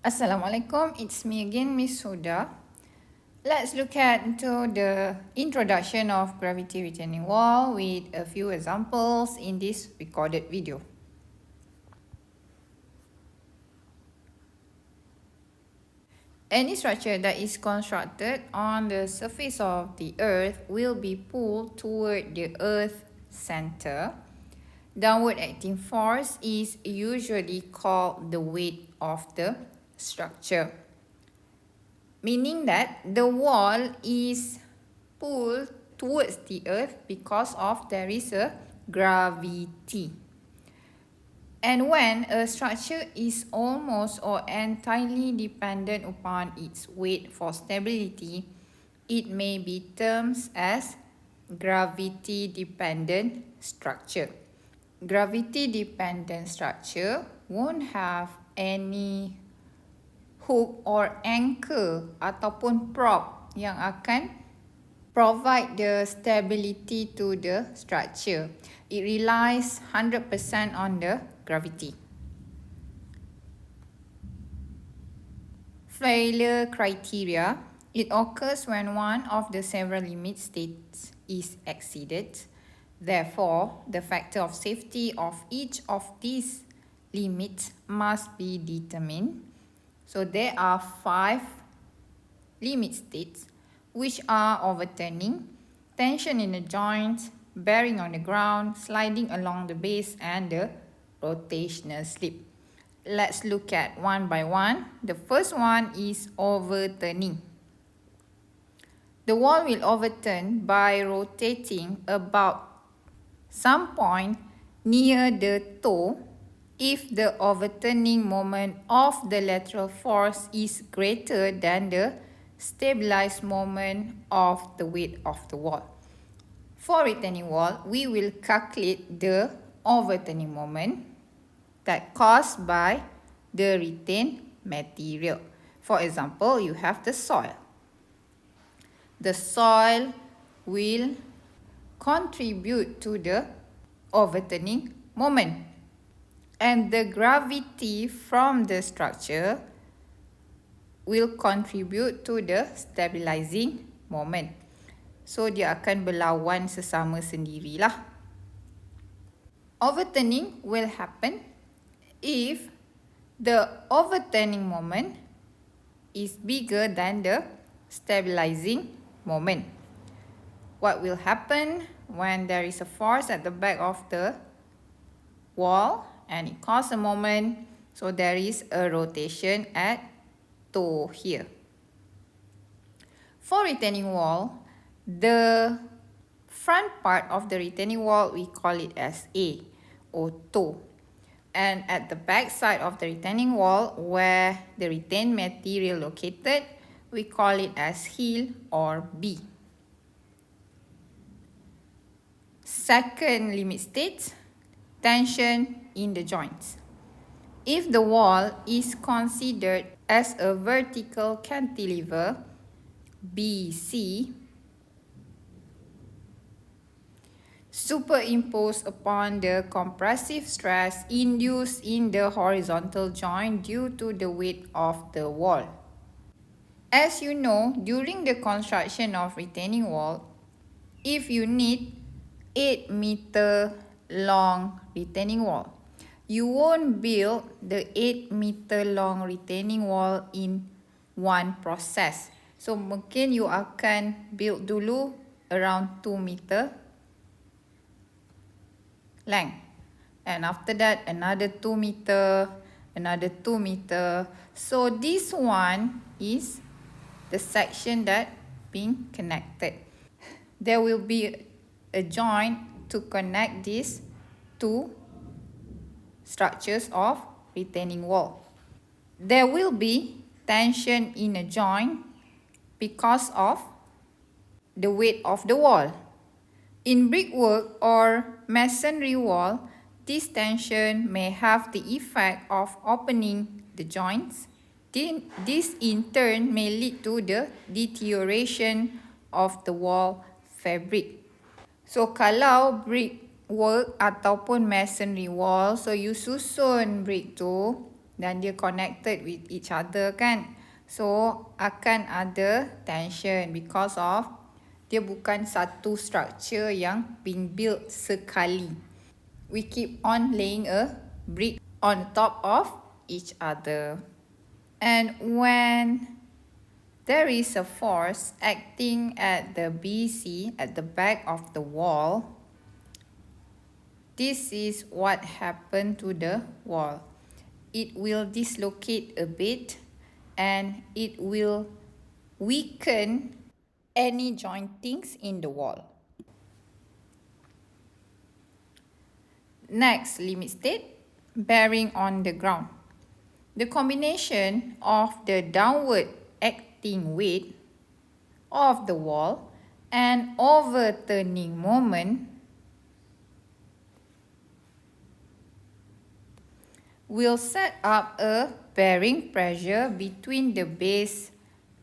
Assalamualaikum, it's me again, Miss Huda. Let's look at into the introduction of gravity retaining wall with a few examples in this recorded video. Any structure that is constructed on the surface of the earth will be pulled toward the earth center. Downward acting force is usually called the weight of the structure, meaning that the wall is pulled towards the earth because of there is a gravity. And when a structure is almost or entirely dependent upon its weight for stability, it may be termed as gravity dependent structure. Gravity dependent structure won't have any hook or anchor ataupun prop yang akan provide the stability to the structure. It relies 100% on the gravity. Failure criteria. It occurs when one of the several limit states is exceeded. Therefore, the factor of safety of each of these limits must be determined. So there are 5 limit states, which are overturning, tension in the joints, bearing on the ground, sliding along the base, and the rotational slip. Let's look at one by one. The first one is overturning. The wall will overturn by rotating about some point near the toe if the overturning moment of the lateral force is greater than the stabilized moment of the weight of the wall. For retaining wall, we will calculate the overturning moment that caused by the retained material. For example, you have the soil. The soil will contribute to the overturning moment, and the gravity from the structure will contribute to the stabilizing moment. So dia akan berlawan sesama sendirilah. Overturning will happen if the overturning moment is bigger than the stabilizing moment. What will happen when there is a force at the back of the wall and it causes a moment, so there is a rotation at toe here. For retaining wall, the front part of the retaining wall, we call it as A or toe. And at the back side of the retaining wall, where the retained material located, we call it as heel or B. Second limit state, tension in the joints. If the wall is considered as a vertical cantilever, BC, superimposed upon the compressive stress induced in the horizontal joint due to the weight of the wall. As you know, during the construction of retaining wall, if you need 8-meter long retaining wall, you won't build the 8-meter long retaining wall in one process. So mungkin you akan build dulu around 2 meter length, and after that another 2 meter, another 2 meter. So this one is the section that being connected. There will be a joint to connect these two structures of retaining wall. There will be tension in a joint because of the weight of the wall. In brickwork or masonry wall, this tension may have the effect of opening the joints. This in turn may lead to the deterioration of the wall fabric. So kalau brickwork ataupun masonry wall, so you susun brick tu dan dia connected with each other kan. So akan ada tension because of dia bukan satu structure yang being built sekali. We keep on laying a brick on top of each other. And when there is a force acting at the BC, at the back of the wall, this is what happened to the wall. It will dislocate a bit and it will weaken any jointings in the wall. Next limit state, bearing on the ground. The combination of the downward acting weight of the wall and overturning moment will set up a bearing pressure between the base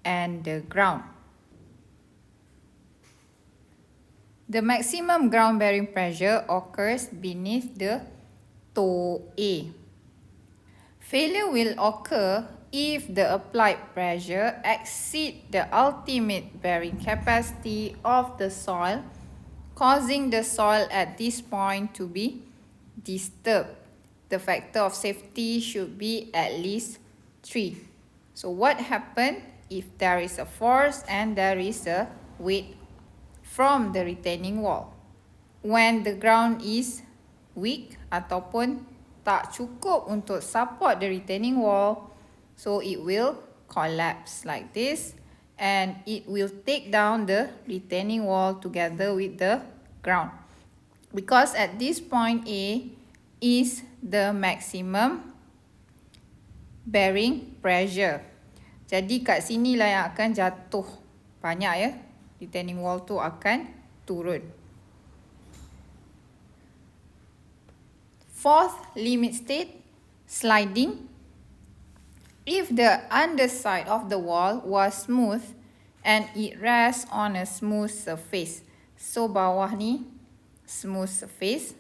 and the ground. The maximum ground bearing pressure occurs beneath the toe A. Failure will occur if the applied pressure exceeds the ultimate bearing capacity of the soil, causing the soil at this point to be disturbed. The factor of safety should be at least 3. So what happens if there is a force and there is a weight from the retaining wall? When the ground is weak ataupun tak cukup untuk support the retaining wall, so it will collapse like this and it will take down the retaining wall together with the ground. Because at this point A is the maximum bearing pressure. Jadi kat sini lah yang akan jatuh banyak ya. Retaining wall tu akan turun. Fourth limit state, sliding. If the underside of the wall was smooth and it rests on a smooth surface. So bawah ni smooth surface.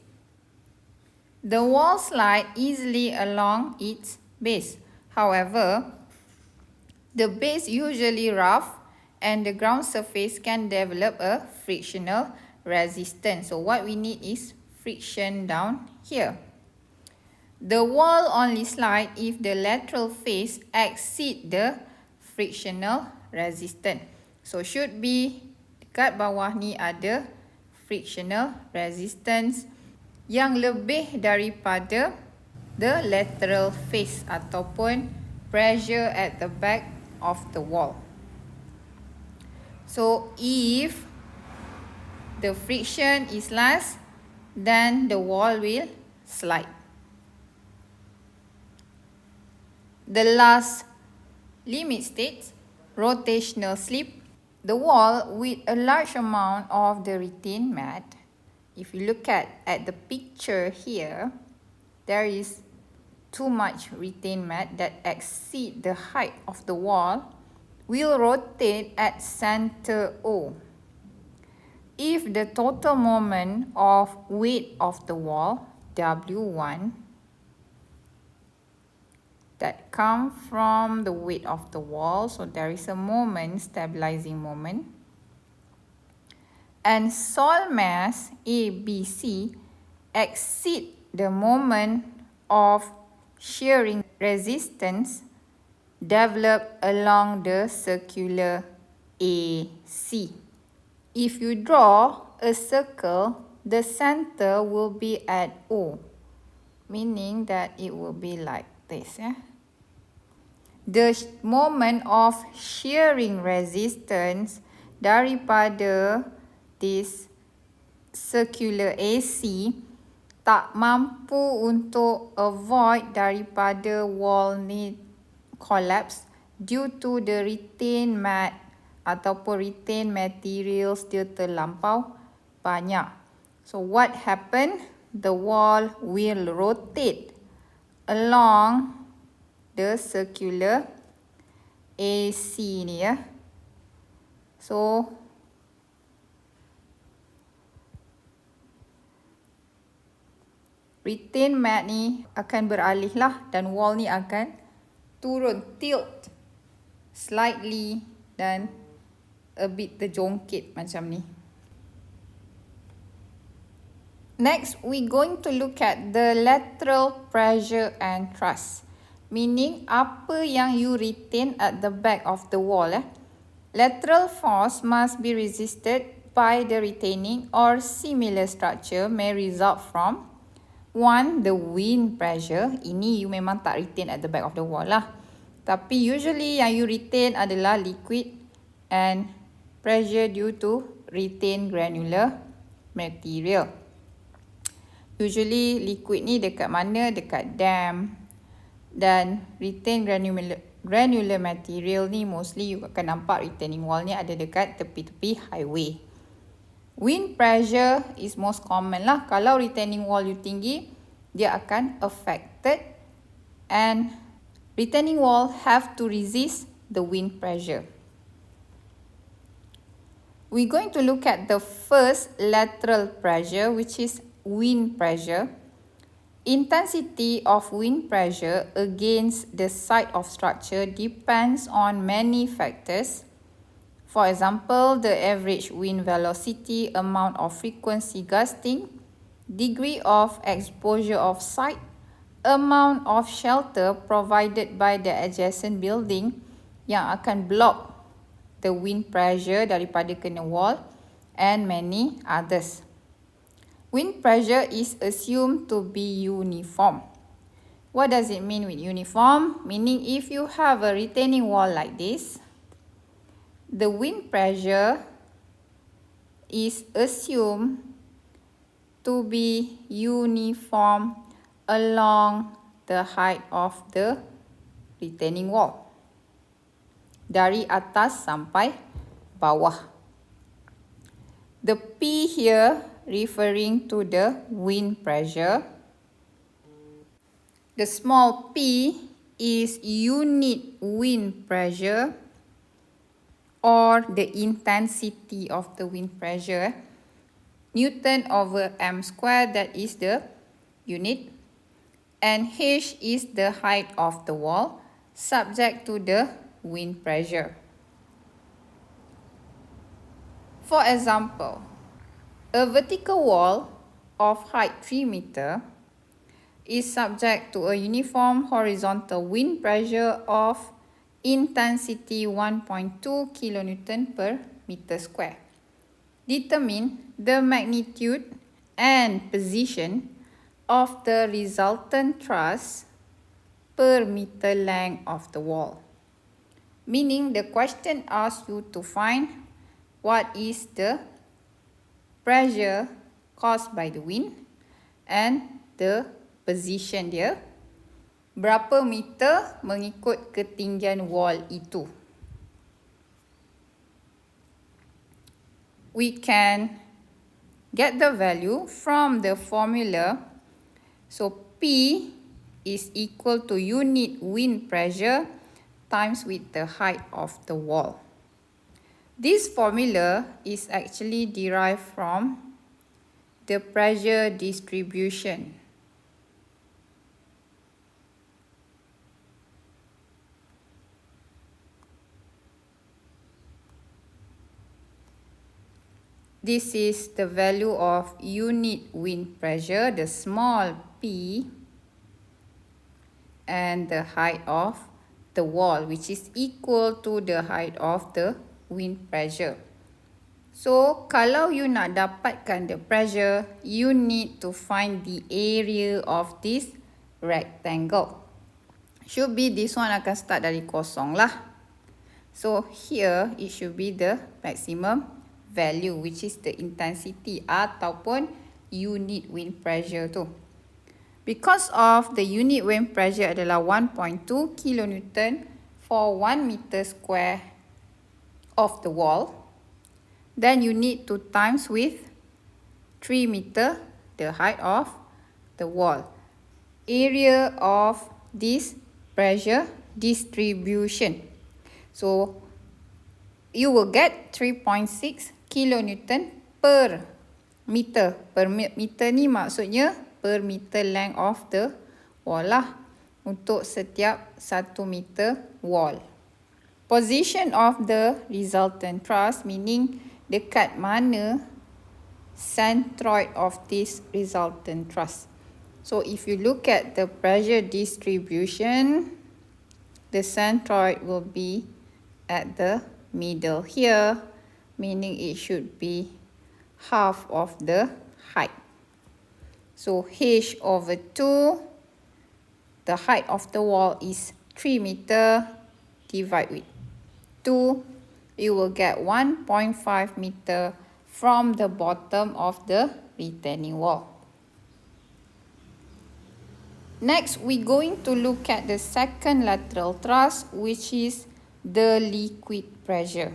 The wall slide easily along its base. However, the base usually rough and the ground surface can develop a frictional resistance. So what we need is friction down here. The wall only slide if the lateral face exceed the frictional resistance. So should be dekat bawah ni ada frictional resistance yang lebih daripada the lateral face ataupun pressure at the back of the wall. So if the friction is less, then the wall will slide. The last limit state, rotational slip. The wall with a large amount of the retained mat. If you look at the picture here, there is too much retained mat that exceed the height of the wall, will rotate at center O. If the total moment of weight of the wall, W1, that come from the weight of the wall, so there is a moment, stabilizing moment, and soil mass ABC exceed the moment of shearing resistance developed along the circular AC. If you draw a circle, the center will be at O, meaning that it will be like this. Yeah? The moment of shearing resistance daripada this circular AC tak mampu untuk avoid daripada wall ni collapse due to the retained mat ataupun retained materials dia terlampau banyak. So what happen? The wall will rotate along the circular AC ni ya. So retain mat ni akan beralih lah dan wall ni akan turun, tilt slightly dan a bit terjongkit macam ni. Next, we going to look at the lateral pressure and thrust. Meaning, apa yang you retain at the back of the wall. Lateral force must be resisted by the retaining or similar structure may result from 1. The wind pressure. Ini you memang tak retain at the back of the wall lah. Tapi usually yang you retain adalah liquid and pressure due to retained granular material. Usually liquid ni dekat mana? Dekat dam. Dan retained granular material ni mostly you akan nampak retaining wall ni ada dekat tepi-tepi highway. Wind pressure is most common lah. Kalau retaining wall you tinggi, dia akan affected and retaining wall have to resist the wind pressure. We're going to look at the first lateral pressure, which is wind pressure. Intensity of wind pressure against the side of structure depends on many factors. For example, the average wind velocity, amount of frequency gusting, degree of exposure of site, amount of shelter provided by the adjacent building yang akan block the wind pressure daripada kena wall and many others. Wind pressure is assumed to be uniform. What does it mean with uniform? Meaning if you have a retaining wall like this, the wind pressure is assumed to be uniform along the height of the retaining wall. Dari atas sampai bawah. The P here referring to the wind pressure. The small p is unit wind pressure or the intensity of the wind pressure. Newton over m square, that is the unit. And h is the height of the wall subject to the wind pressure. For example, a vertical wall of height 3 meter is subject to a uniform horizontal wind pressure of intensity 1.2 kN per meter square. Determine the magnitude and position of the resultant thrust per meter length of the wall. Meaning the question asks you to find what is the pressure caused by the wind and the position dia, berapa meter mengikut ketinggian wall itu. We can get the value from the formula. So P is equal to unit wind pressure times with the height of the wall. This formula is actually derived from the pressure distribution. This is the value of unit wind pressure, the small p, and the height of the wall, which is equal to the height of the wind pressure. So, kalau you nak dapatkan the pressure, you need to find the area of this rectangle. Should be this one akan start dari kosong lah. So, here it should be the maximum value, which is the intensity ataupun unit wind pressure tu. Because of the unit wind pressure adalah 1.2 kN for 1 meter square of the wall, then you need to times with 3 meter, the height of the wall. Area of this pressure distribution. So, you will get 3.6 kN per meter. Per meter ni maksudnya per meter length of the wall lah, untuk setiap 1 meter wall. Position of the resultant truss, meaning dekat mana centroid of this resultant truss. So if you look at the pressure distribution, the centroid will be at the middle here, meaning it should be half of the height. So H over 2, the height of the wall is 3 meter, divide with 2, you will get 1.5 meter from the bottom of the retaining wall. Next, we're going to look at the second lateral truss, which is the liquid pressure.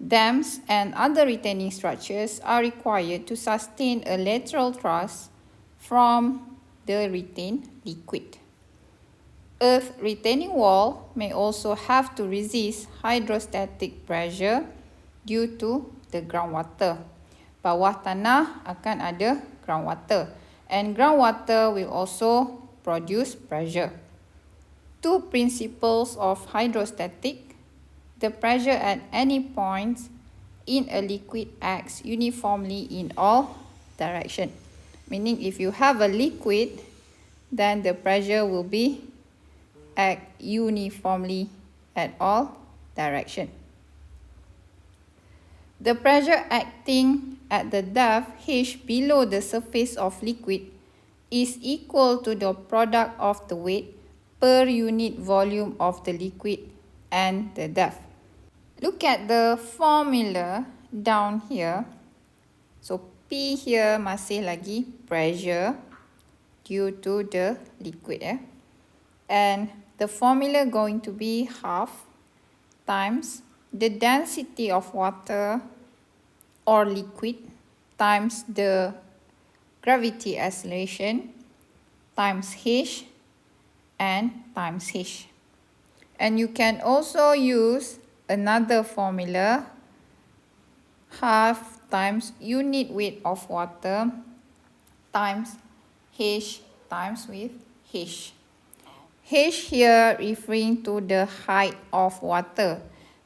Dams and other retaining structures are required to sustain a lateral truss from the retained liquid. Earth retaining wall may also have to resist hydrostatic pressure due to the groundwater. Bawah tanah akan ada groundwater, and groundwater will also produce pressure. Two principles of hydrostatic: the pressure at any point in a liquid acts uniformly in all directions. Meaning if you have a liquid, then the pressure will be act uniformly at all directions. The pressure acting at the depth H below the surface of liquid is equal to the product of the weight per unit volume of the liquid and the depth. Look at the formula down here. So P here masih lagi pressure due to the liquid. And the formula going to be half times the density of water or liquid times the gravity acceleration times H and times H. And you can also use another formula, half times unit weight of water times H times with H. H here referring to the height of water,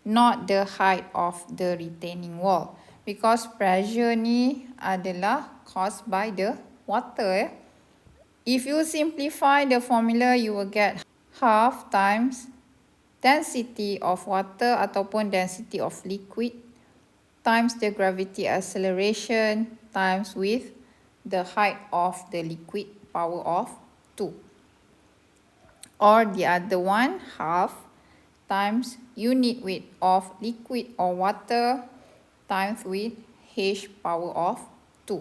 not the height of the retaining wall. Because pressure ni adalah caused by the water. If you simplify the formula, you will get half times density of water ataupun density of liquid times the gravity acceleration times with the height of the liquid, power of 2. Or the other one, half times unit weight of liquid or water times with H power of 2.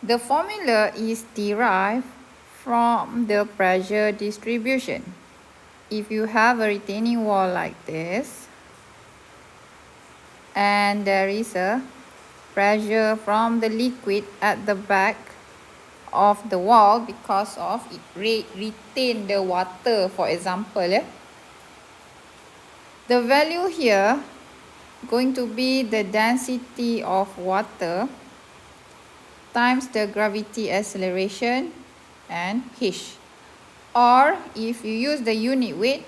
The formula is derived from the pressure distribution. If you have a retaining wall like this, and there is a pressure from the liquid at the back of the wall because of it retain the water, for example. The value here going to be the density of water times the gravity acceleration and H. Or if you use the unit weight,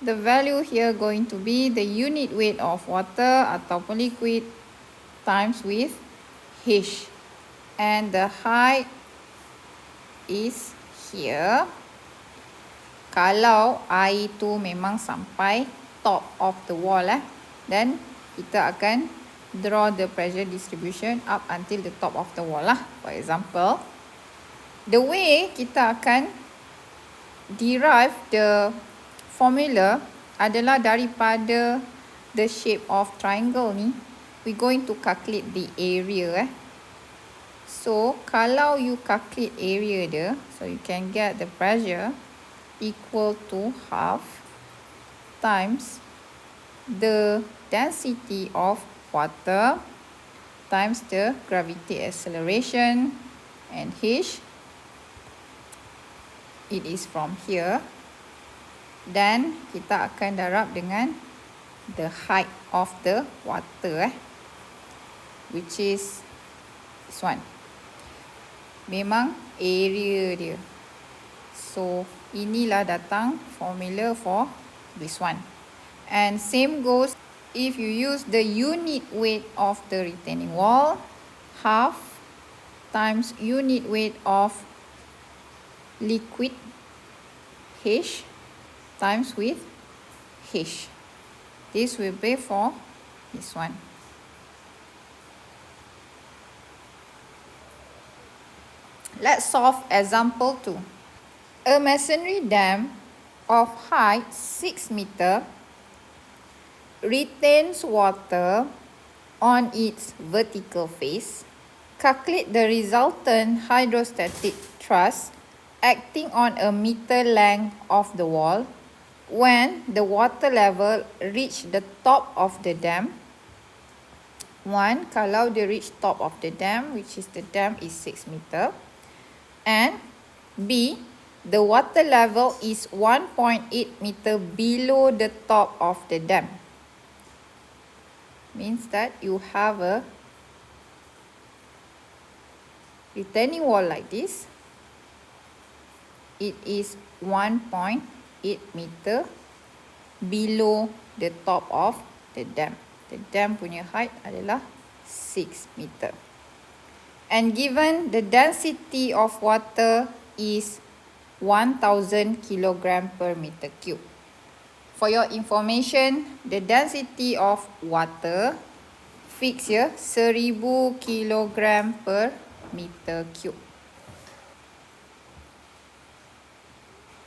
the value here going to be the unit weight of water ataupun liquid times with H. And the height is here. Kalau air tu memang sampai top of the wall, then kita akan draw the pressure distribution up until the top of the wall lah. For example, the way kita akan derive the formula adalah daripada the shape of triangle ni. We going to calculate the area. So kalau you calculate area dia, so you can get the pressure equal to half times the density of water times the gravity acceleration and H. It is from here. Dan kita akan darab dengan the height of the water, which is this one. memang area dia. So, inilah datang formula for this one. And same goes if you use the unit weight of the retaining wall, half times unit weight of liquid H times with H. This will be for this one. Let's solve example 2. A masonry dam of height 6 meter retains water on its vertical face. Calculate the resultant hydrostatic thrust acting on a meter length of the wall when the water level reach the top of the dam. 1. Kalau dia reach top of the dam, which is the dam is 6 meter. And B. The water level is 1.8 meter below the top of the dam. Means that you have a retaining wall like this. It is 1.8 meter below the top of the dam. The dam punya height adalah 6 meter. And given the density of water is 1000 kilogram per meter cube. For your information, the density of water fixed here 1000 kilogram per meter cube.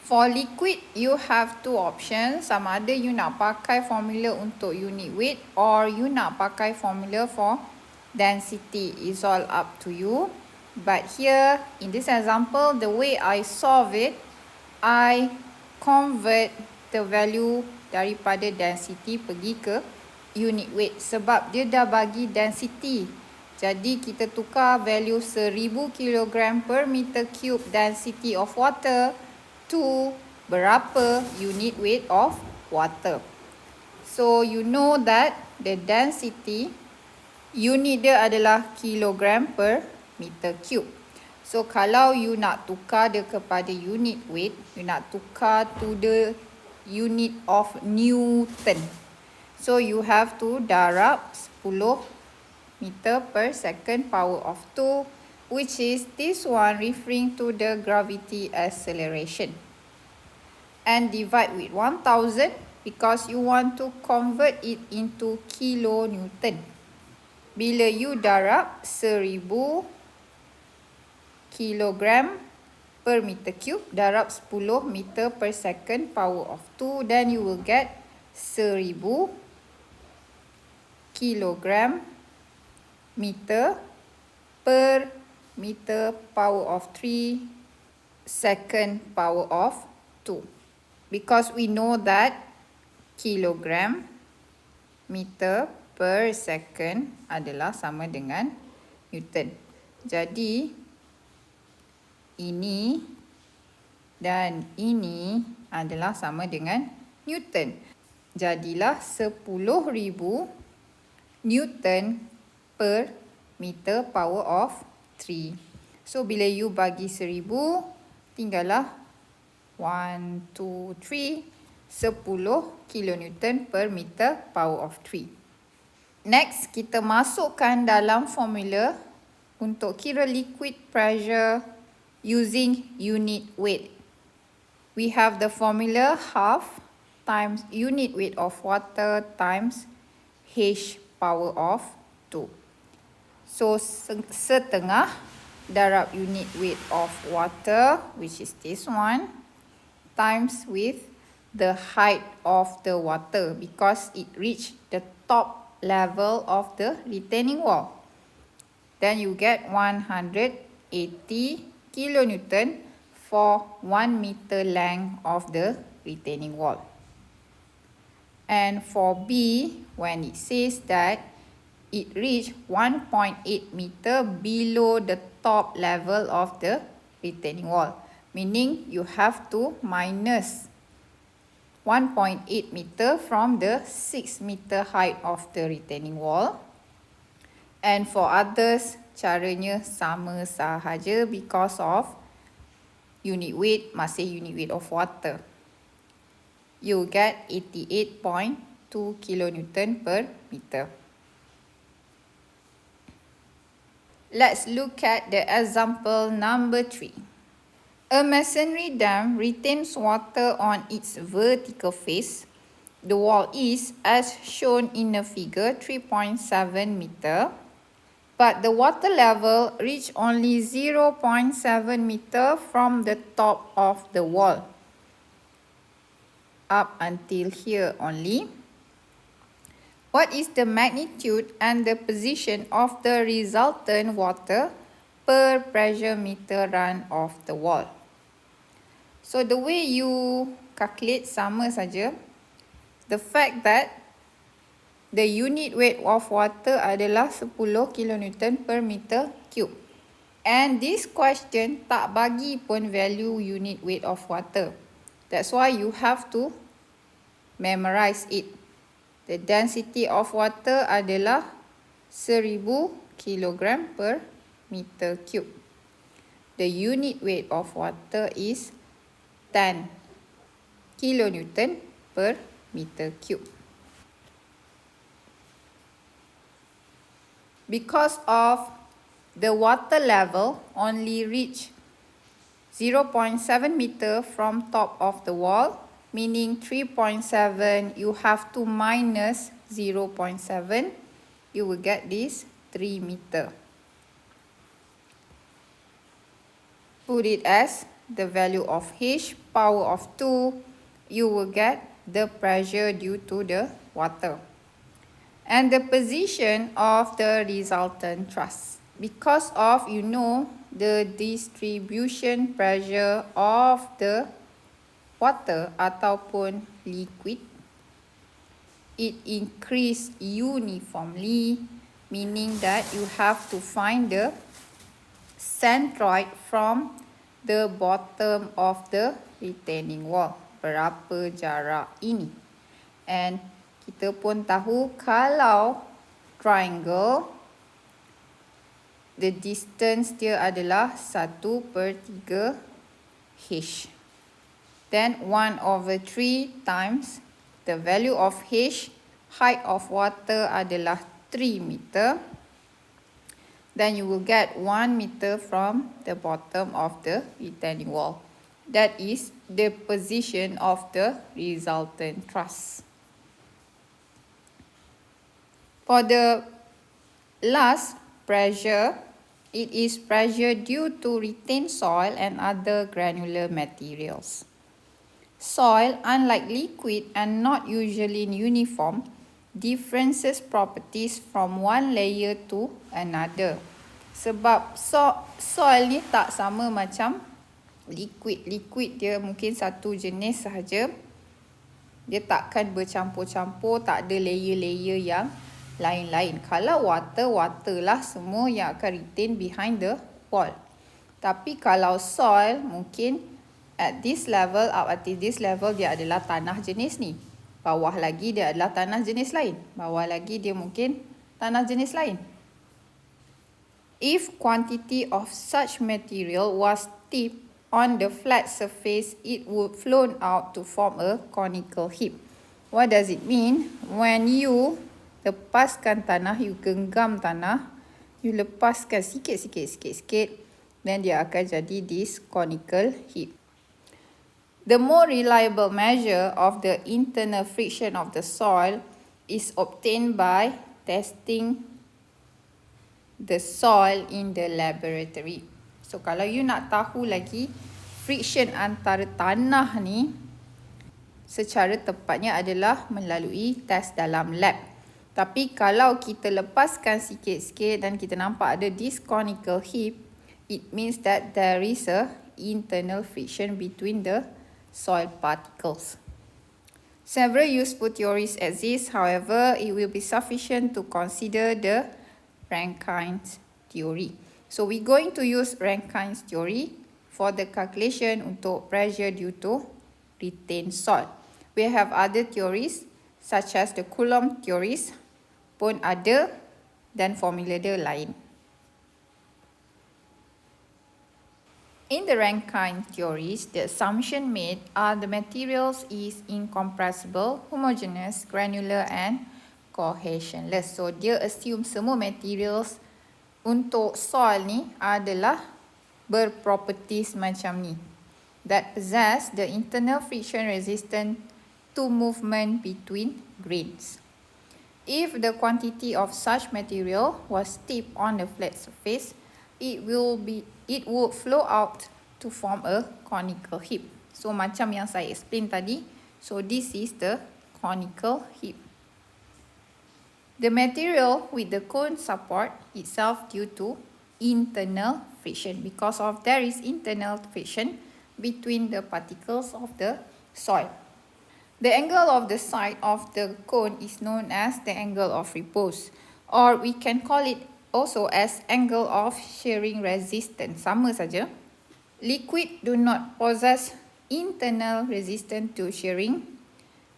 For liquid, you have two options. Sama ada you nak pakai formula untuk unit weight or you nak pakai formula for density. It's all up to you. But here, in this example, the way I solve it, I convert the value daripada density pergi ke unit weight. Sebab dia dah bagi density. Jadi, kita tukar value 1000 kg per meter cube density of water to berapa unit weight of water. So, you know that the density unit dia adalah kilogram per meter cube. So, kalau you nak tukar dia kepada unit weight, you nak tukar to the unit of Newton. So, you have to darab 10 meter per second power of 2, which is this one referring to the gravity acceleration. And divide with 1000 because you want to convert it into kilonewton. Bila you darab 1000 kilogram per meter cube, darab 10 meter per second power of 2, then you will get 1000 kilogram meter per meter power of 3 second power of 2. Because we know that kilogram meter per second adalah sama dengan Newton. Jadi, ini dan ini adalah sama dengan Newton. Jadilah 10,000 Newton per meter power of 3. So, bila you bagi 1000, tinggallah 1, 2, 3, 10 kilonewton per meter power of 3. Next, kita masukkan dalam formula untuk kira liquid pressure using unit weight. We have the formula half times unit weight of water times H power of 2. So, setengah darab unit weight of water, which is this one, times with the height of the water because it reached the top level of the retaining wall. Then you get 180 kilonewton for 1 meter length of the retaining wall. And for B, when it says that it reached 1.8 meter below the top level of the retaining wall, meaning you have to minus 1.8 meter from the 6 meter height of the retaining wall. And for others, caranya sama sahaja because of unit weight masih unit weight of water. You get 88.2 kilonewton per meter. Let's look at the example number 3. A masonry dam retains water on its vertical face. The wall is, as shown in the figure, 3.7 meter, but the water level reached only 0.7 meter from the top of the wall. Up until here only. What is the magnitude and the position of the resultant water per pressure meter run of the wall? So the way you calculate sama saja. The fact that the unit weight of water adalah 10 kilonewton per meter cube. And this question tak bagi pun value unit weight of water. That's why you have to memorize it. The density of water adalah 1000 kilogram per meter cube. The unit weight of water is 10 kilonewton per meter cube. Because of the water level only reach 0.7 meter from top of the wall, meaning 3.7, you have to minus 0.7, you will get this 3 meter. Put it as the value of H, power of 2, you will get the pressure due to the water. And the position of the resultant truss. Because of, you know, the distribution pressure of the water ataupun liquid, it increase uniformly, meaning that you have to find the centroid from the bottom of the retaining wall. Berapa jarak ini. And kita pun tahu kalau triangle, the distance dia adalah 1/3 H. Then 1/3 times the value of H, height of water adalah 3 meter. Then you will get 1 meter from the bottom of the retaining wall. That is the position of the resultant truss. For the last pressure, it is pressure due to retained soil and other granular materials. Soil, unlike liquid and not usually uniform, differences properties from one layer to another. Sebab soil ni tak sama macam liquid. Liquid dia mungkin satu jenis sahaja. Dia takkan bercampur-campur, tak ada layer-layer yang lain-lain. Kalau water lah semua yang akan retain behind the wall. Tapi kalau soil, mungkin at this level, up until this level, dia adalah tanah jenis ni. Bawah lagi dia adalah tanah jenis lain. Bawah lagi dia mungkin tanah jenis lain. If quantity of such material was tipped on the flat surface, it would flow out to form a conical heap. What does it mean? When you lepaskan tanah, you genggam tanah, you lepaskan sikit, then dia akan jadi this conical heap. The more reliable measure of the internal friction of the soil is obtained by testing the soil in the laboratory. So kalau you nak tahu lagi friction antara tanah ni, secara tepatnya adalah melalui test dalam lab. Tapi kalau kita lepaskan sikit-sikit dan kita nampak ada this conical heap, it means that there is a internal friction between the soil particles. Several useful theories exist, however, it will be sufficient to consider the Rankine's theory. So we're going to use Rankine's theory for the calculation untuk pressure due to retained soil. We have other theories such as the Coulomb theories pun ada dan formula dia lain. In the Rankine theories, the assumption made are the materials is incompressible, homogeneous, granular and cohesionless. So dia assume semua materials untuk soil ni adalah berproperties macam ni, that possess the internal friction resistant to movement between grains. If the quantity of such material was steep on the flat surface, it would flow out to form a conical heap. So macam yang saya explain tadi, so this is the conical heap. The material with the cone support itself due to internal friction, because of there is internal friction between the particles of the soil. The angle of the side of the cone is known as the angle of repose, or we can call it also as angle of shearing resistance. Sama saja. Liquid do not possess internal resistance to shearing.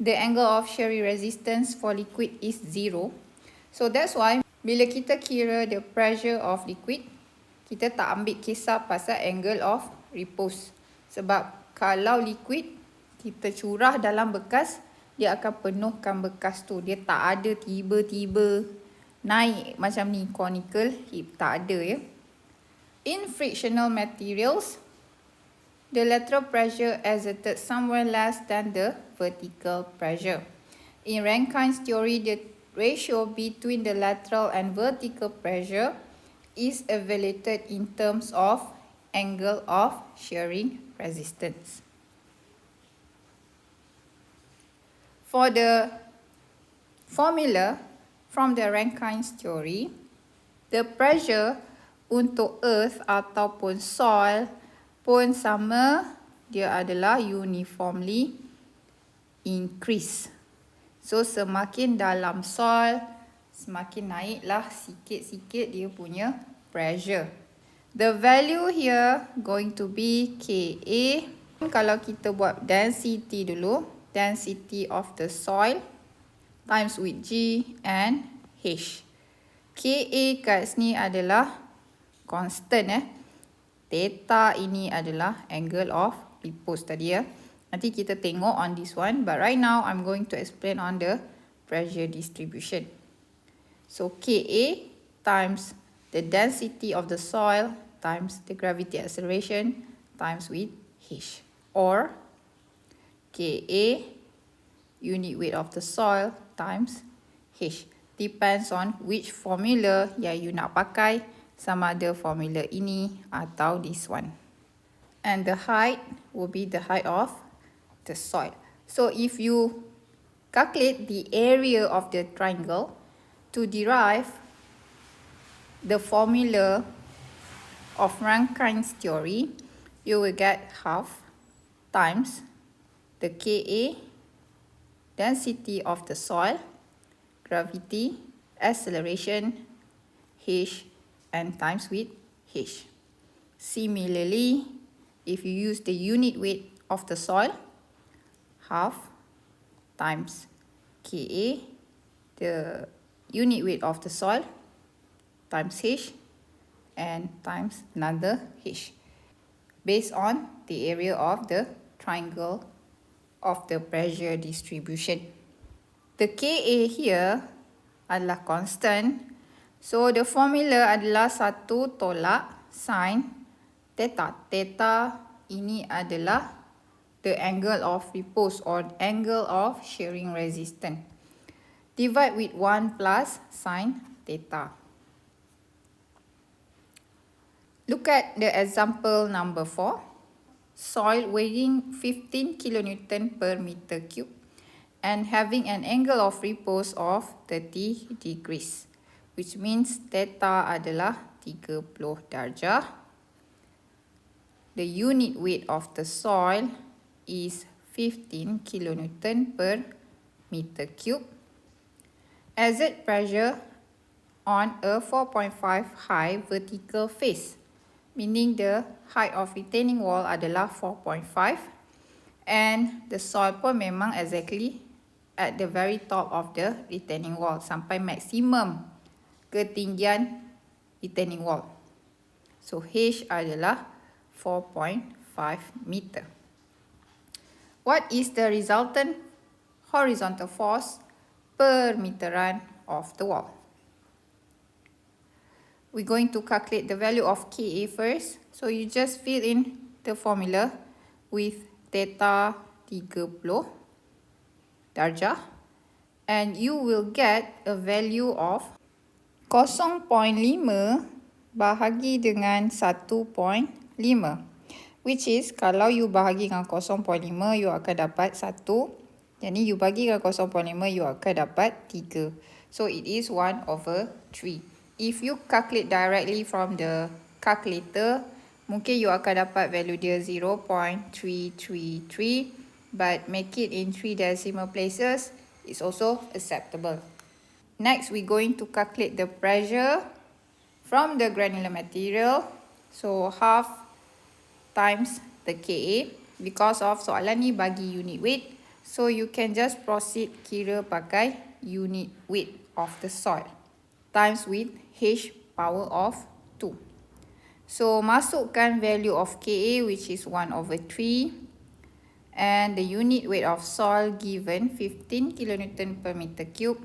The angle of shearing resistance for liquid is 0. So that's why bila kita kira the pressure of liquid, kita tak ambil kisah pasal angle of repose. Sebab kalau liquid kita curah dalam bekas, dia akan penuhkan bekas tu. Dia tak ada tiba-tiba naik macam ni, conical heap. Tak ada ya. In frictional materials, the lateral pressure exerted somewhere less than the vertical pressure. In Rankine's theory, the ratio between the lateral and vertical pressure is evaluated in terms of angle of shearing resistance. For the formula from the Rankine's theory, the pressure untuk earth ataupun soil pun sama, dia adalah uniformly increase. So semakin dalam soil, semakin naiklah sikit-sikit dia punya pressure. The value here going to be Ka. Kalau kita buat density dulu, density of the soil times with G and H. Ka kat sini adalah constant Theta ini adalah angle of repose tadi ya. Nanti kita tengok on this one, but right now I'm going to explain on the pressure distribution. So Ka times the density of the soil times the gravity acceleration times with H, or Ka unit weight of the soil times H. Depends on which formula yang you nak pakai, sama ada formula ini atau this one. And the height will be the height of the soil. So if you calculate the area of the triangle to derive the formula of Rankine's theory, you will get half times the Ka, density of the soil, gravity, acceleration, H, and times with H. Similarly, if you use the unit weight of the soil, half times Ka, the unit weight of the soil, times H, and times another H, based on the area of the triangle of the pressure distribution. The Ka here adalah constant, so the formula adalah 1 tolak sin theta. Theta ini adalah the angle of repose or angle of shearing resistance. Divide with 1 plus sin theta. Look at the example number 4. Soil weighing 15 kN per meter cube and having an angle of repose of 30 degrees, which means theta adalah 30 darjah. The unit weight of the soil is 15 kN per meter cube. Exert pressure on a 4.5 high vertical face, meaning the height of retaining wall adalah 4.5, and the soil pun memang exactly at the very top of the retaining wall, sampai maksimum ketinggian retaining wall. So H adalah 4.5 meter. What is the resultant horizontal force per meteran of the wall? We're going to calculate the value of Ka first. So you just fill in the formula with theta 30 darjah and you will get a value of 0.5 bahagi dengan 1.5, which is kalau you bahagi dengan 0.5 you akan dapat 1, jadi you bagi dengan 0.5 you akan dapat 3. So it is 1/3. If you calculate directly from the calculator, mungkin you akan dapat value dia 0.333, but make it in 3 decimal places is also acceptable. Next, we're going to calculate the pressure from the granular material. So half times the Ka. Because of soalan ni bagi unit weight, so you can just proceed kira pakai unit weight of the soil times with H power of 2. So masukkan value of Ka, which is 1/3, and the unit weight of soil given 15 kN per meter cube,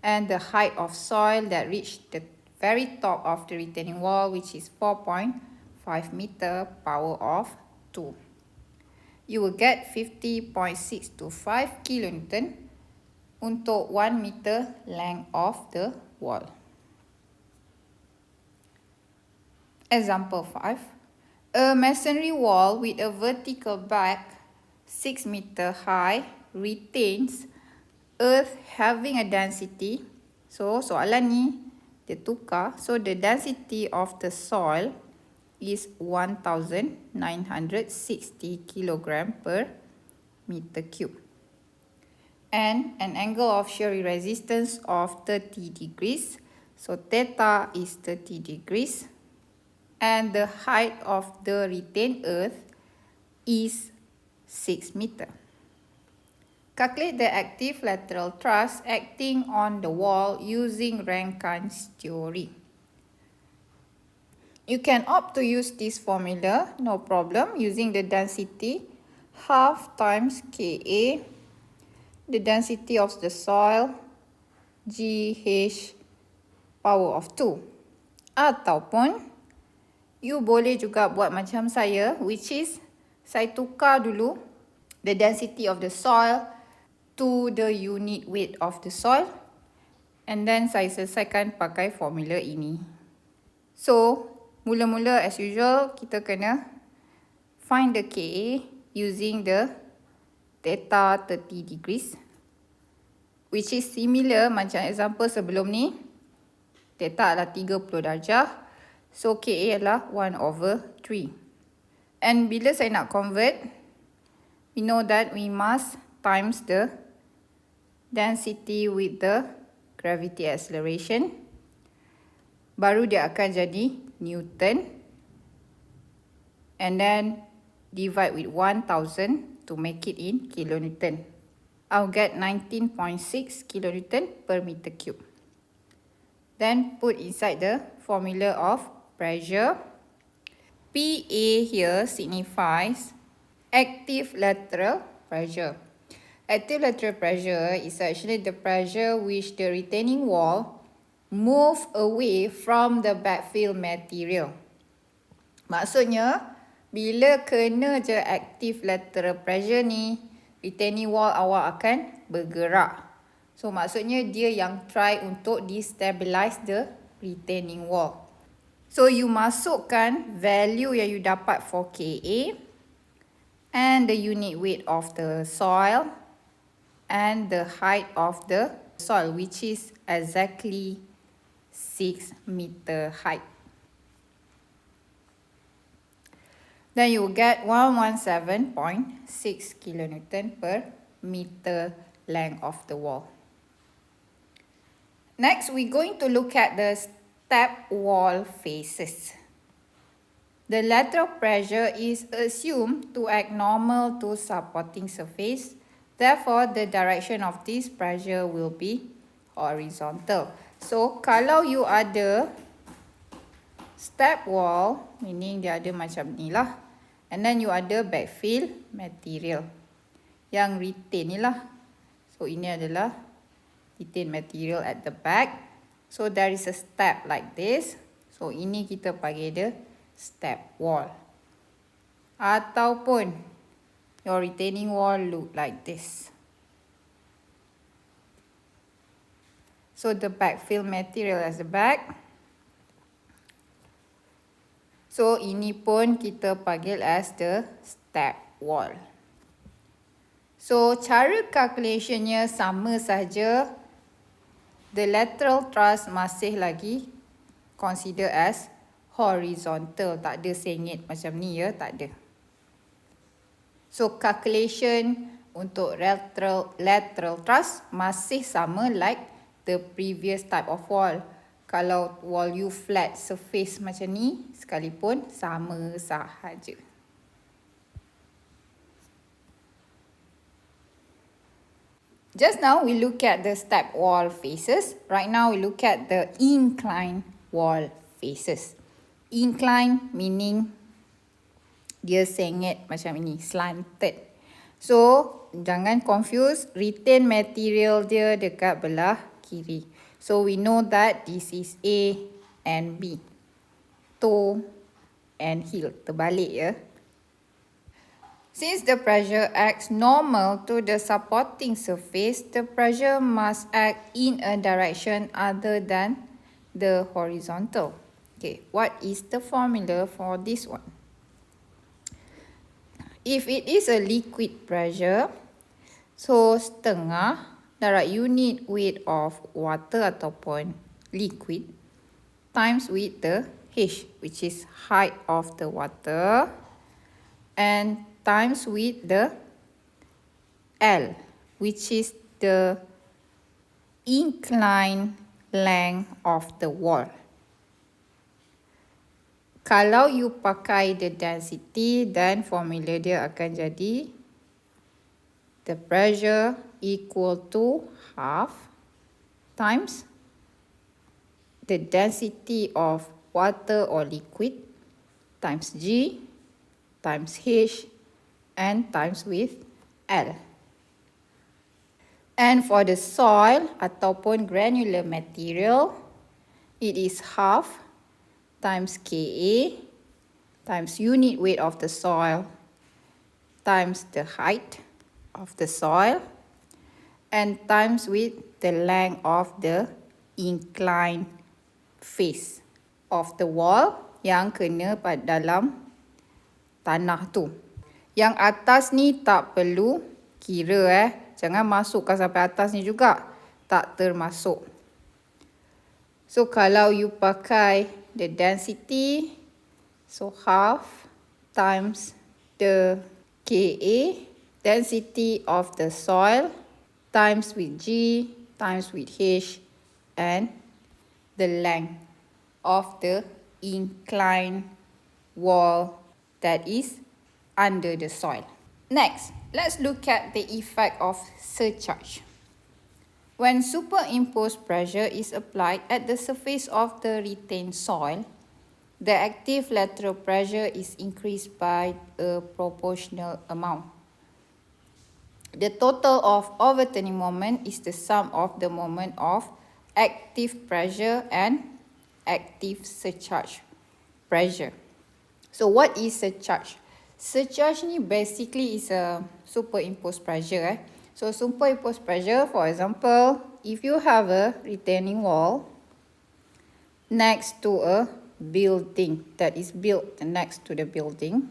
and the height of soil that reached the very top of the retaining wall, which is 4.5 meter power of 2. You will get 50.625 kN untuk 1 meter length of the wall. Example 5. A masonry wall with a vertical back 6 meter high retains earth having a density. So soalan ni dia tukar. So the density of the soil is 1960 kg per meter cube. And an angle of shear resistance of 30 degrees. So theta is 30 degrees. And the height of the retained earth is 6 meter. Calculate the active lateral thrust acting on the wall using Rankine's theory. You can opt to use this formula, no problem, using the density half times Ka, the density of the soil, GH power of 2. Ataupun you boleh juga buat macam saya, which is saya tukar dulu the density of the soil to the unit weight of the soil, and then saya selesaikan pakai formula ini. So mula-mula as usual kita kena find the Ka using the theta 30 degrees, which is similar macam example sebelum ni. Theta adalah 30 darjah, so Ka adalah 1/3. And bila saya nak convert, we know that we must times the density with the gravity acceleration. Baru dia akan jadi Newton. And then divide with 1000 to make it in kilonewton. I'll get 19.6 kilonewton per meter cube. Then put inside the formula of pressure. PA here signifies active lateral pressure. Active lateral pressure is actually the pressure which the retaining wall move away from the backfill material. Maksudnya, bila kena je active lateral pressure ni, retaining wall awak akan bergerak. So maksudnya dia yang try untuk destabilize the retaining wall. So you masukkan value yang you dapat for Ka and the unit weight of the soil and the height of the soil, which is exactly 6 meter height. Then you get 117.6 kilonewton per meter length of the wall. Next, we're going to look at the step wall faces. The lateral pressure is assumed to act normal to supporting surface. Therefore, the direction of this pressure will be horizontal. So, kalau you ada step wall, meaning dia ada macam ni lah. And then you ada backfill material yang retain ni lah. So ini adalah retain material at the back. So there is a step like this. So ini kita panggil dia step wall. Ataupun your retaining wall look like this. So the backfill material as the back. So ini pun kita panggil as the step wall. So cara calculationnya sama saja. The lateral truss masih lagi consider as horizontal. Tak ada sengit macam ni ya, tak ada. So calculation untuk lateral truss masih sama like the previous type of wall. Kalau wall you flat surface macam ni, sekalipun sama sahaja. Just now we look at the step wall faces. Right now we look at the incline wall faces. Incline meaning dia sengit macam ini, slanted. So jangan confuse, retain material dia dekat belah kiri. So we know that this is A and B. Toe and heel. Terbalik ya. Since the pressure acts normal to the supporting surface, the pressure must act in a direction other than the horizontal. Okay, what is the formula for this one? If it is a liquid pressure, so setengah darab unit weight of water ataupun liquid times with the H, which is height of the water, and times with the L, which is the inclined length of the wall. Kalau you pakai the density, then formula dia akan jadi the pressure equal to half times the density of water or liquid times G times H and times with L. And for the soil ataupun granular material, it is half times Ka times unit weight of the soil times the height of the soil and times with the length of the inclined face of the wall yang kena pada dalam tanah tu. Yang atas ni tak perlu kira jangan masukkan sampai atas ni juga, tak termasuk. So kalau you pakai the density, so half times the Ka, density of the soil, times with G, times with H, and the length of the inclined wall that is under the soil. Next, let's look at the effect of surcharge. When superimposed pressure is applied at the surface of the retained soil, the active lateral pressure is increased by a proportional amount. The total of overturning moment is the sum of the moment of active pressure and active surcharge pressure. So what is surcharge? Surcharge ni basically is a superimposed pressure. So superimposed pressure, for example, if you have a retaining wall next to a building that is built next to the building.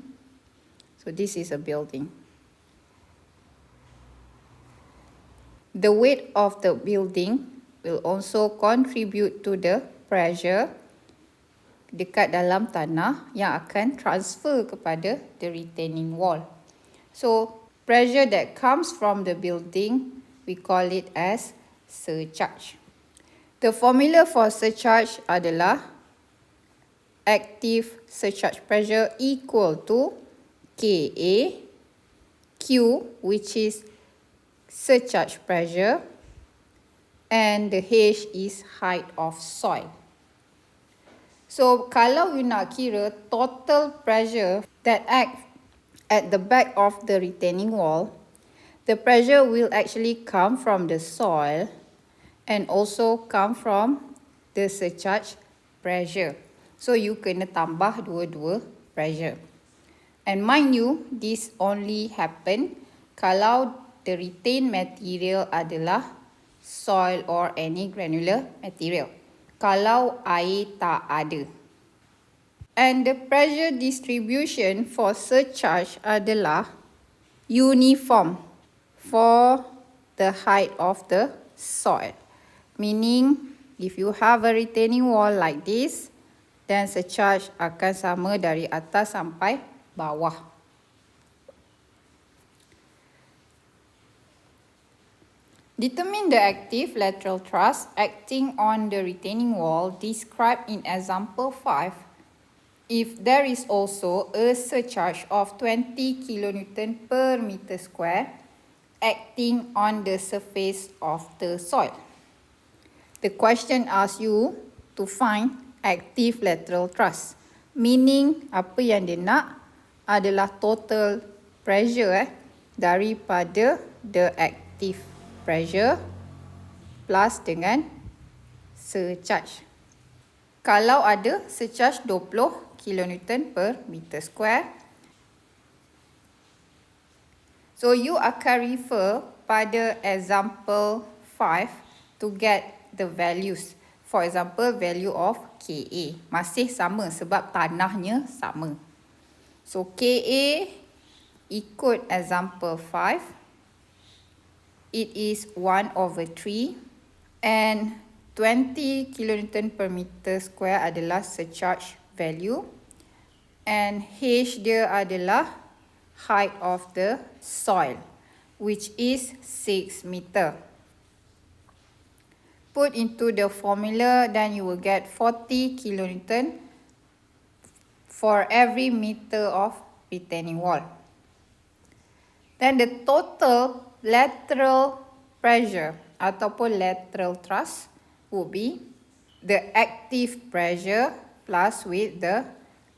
So this is a building. The weight of the building will also contribute to the pressure dekat dalam tanah yang akan transfer kepada the retaining wall. So pressure that comes from the building, we call it as surcharge. The formula for surcharge adalah active surcharge pressure equal to Ka, Q, which is surcharge pressure, and the H is height of soil. So, kalau you nak kira total pressure that act at the back of the retaining wall, the pressure will actually come from the soil and also come from the surcharge pressure. So, you kena tambah dua-dua pressure. And mind you, this only happen kalau the retained material adalah soil or any granular material. Kalau air tak ada. And the pressure distribution for surcharge adalah uniform for the height of the soil. Meaning, if you have a retaining wall like this, then surcharge akan sama dari atas sampai bawah. Determine the active lateral thrust acting on the retaining wall described in example 5 if there is also a surcharge of 20 kN per meter square acting on the surface of the soil. The question asks you to find active lateral thrust. Meaning, apa yang dia nak adalah total pressure daripada the active pressure plus dengan surcharge. Kalau ada surcharge 20 kN per meter square, so you akan refer pada example 5 to get the values. For example, value of Ka. Masih sama sebab tanahnya sama. So, Ka ikut example 5. It is 1/3 and 20 kN per meter square adalah surcharge value and H dia adalah height of the soil which is 6 meter. Put into the formula, then you will get 40 kN for every meter of retaining wall. Then the total lateral pressure ataupun lateral thrust would be the active pressure plus with the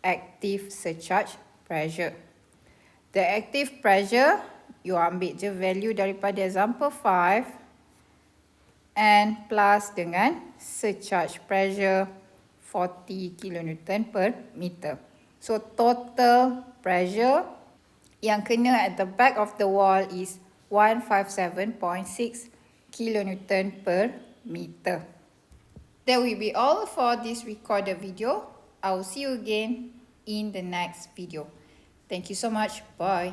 active surcharge pressure. The active pressure, you ambil je value daripada example 5 and plus dengan surcharge pressure 40 kN per meter. So total pressure yang kena at the back of the wall is 157.6 kN per meter. That will be all for this recorded video. I will see you again in the next video. Thank you so much. Bye.